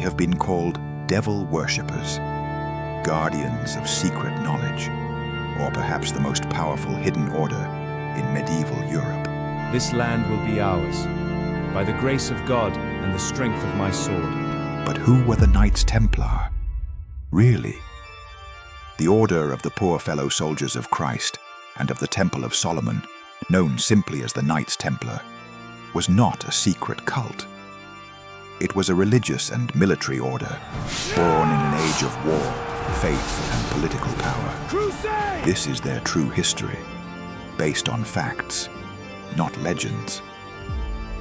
have been called devil worshippers, guardians of secret knowledge, or perhaps the most powerful hidden order in medieval Europe. This land will be ours, by the grace of God and the strength of my sword. But who were the Knights Templar? Really? The order of the poor fellow soldiers of Christ and of the Temple of Solomon, known simply as the Knights Templar, was not a secret cult. It was a religious and military order, born in an age of war, faith, and political power. Crusade! This is their true history, based on facts, not legends.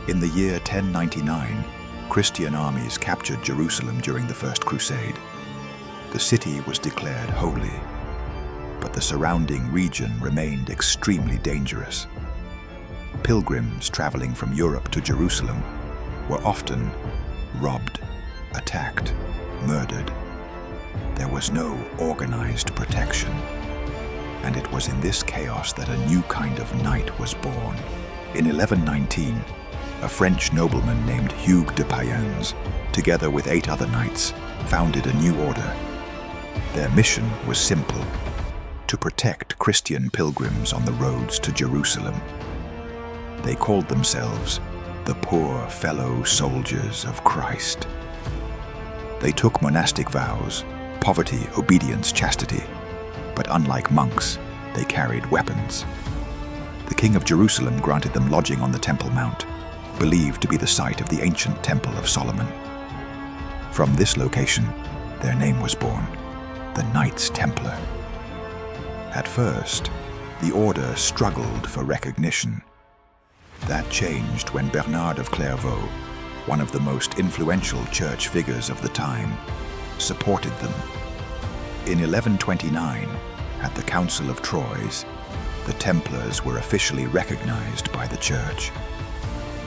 In the year 1099, Christian armies captured Jerusalem during the First Crusade. The city was declared holy, but the surrounding region remained extremely dangerous. Pilgrims traveling from Europe to Jerusalem were often robbed, attacked, murdered. There was no organized protection, and it was in this chaos that a new kind of knight was born. In 1119, a French nobleman named Hugues de Payens, together with 8 other knights, founded a new order. Their mission was simple: to protect Christian pilgrims on the roads to Jerusalem. They called themselves the Poor Fellow Soldiers of Christ. They took monastic vows: poverty, obedience, chastity. But unlike monks, they carried weapons. The King of Jerusalem granted them lodging on the Temple Mount, believed to be the site of the ancient Temple of Solomon. From this location, their name was born, the Knights Templar. At first, the order struggled for recognition. That changed when Bernard of Clairvaux, one of the most influential church figures of the time, supported them. In 1129, at the Council of Troyes, the Templars were officially recognized by the church.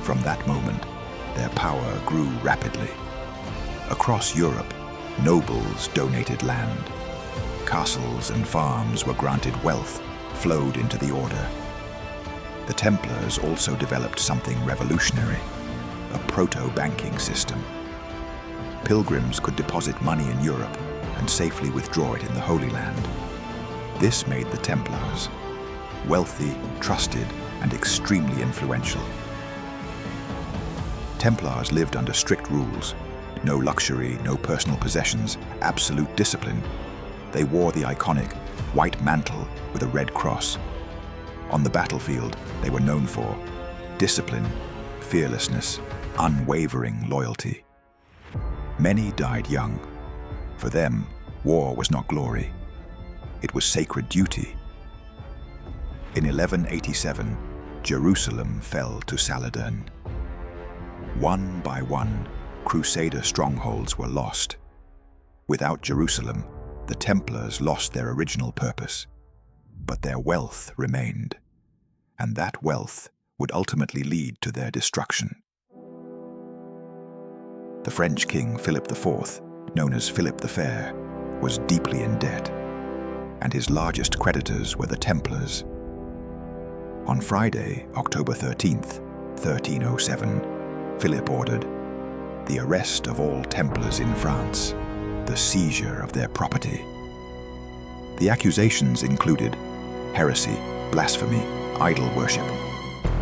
From that moment, their power grew rapidly. Across Europe, nobles donated land. Castles and farms were granted wealth, flowed into the order. The Templars also developed something revolutionary: a proto-banking system. Pilgrims could deposit money in Europe and safely withdraw it in the Holy Land. This made the Templars wealthy, trusted, and extremely influential. Templars lived under strict rules: no luxury, no personal possessions, absolute discipline. They wore the iconic white mantle with a red cross. On the battlefield, they were known for discipline, fearlessness, unwavering loyalty. Many died young. For them, war was not glory. It was sacred duty. In 1187, Jerusalem fell to Saladin. One by one, Crusader strongholds were lost. Without Jerusalem, the Templars lost their original purpose, but their wealth remained, and that wealth would ultimately lead to their destruction. The French king Philip IV, known as Philip the Fair, was deeply in debt, and his largest creditors were the Templars. On Friday, October 13th, 1307, Philip ordered the arrest of all Templars in France, the seizure of their property. The accusations included heresy, blasphemy, idol worship.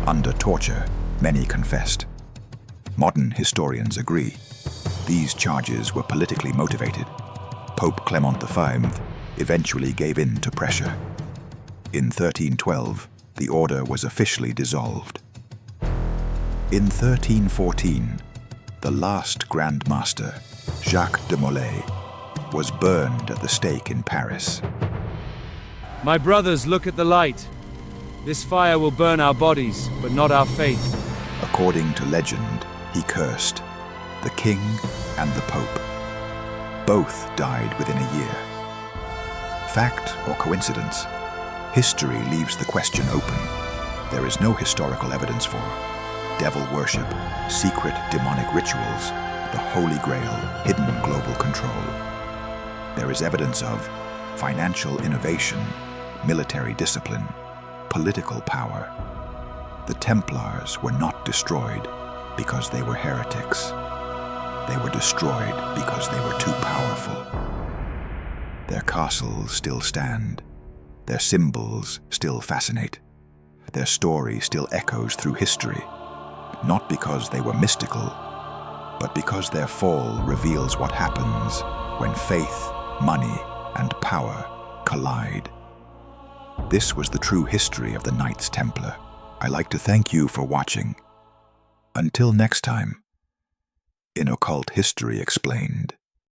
Under torture, many confessed. Modern historians agree these charges were politically motivated. Pope Clement V eventually gave in to pressure. In 1312, the order was officially dissolved. In 1314, the last Grand Master, Jacques de Molay, was burned at the stake in Paris. My brothers, look at the light. This fire will burn our bodies, but not our faith. According to legend, he cursed the king and the pope. Both died within a year. Fact or coincidence? History leaves the question open. There is no historical evidence for devil worship, secret demonic rituals, the Holy Grail, hidden global control. There is evidence of financial innovation, military discipline, political power. The Templars were not destroyed because they were heretics. They were destroyed because they were too powerful. Their castles still stand. Their symbols still fascinate. Their story still echoes through history, not because they were mystical, but because their fall reveals what happens when faith, money, and power collide. This was the true history of the Knights Templar. I'd like to thank you for watching. Until next time, in Occult History Explained.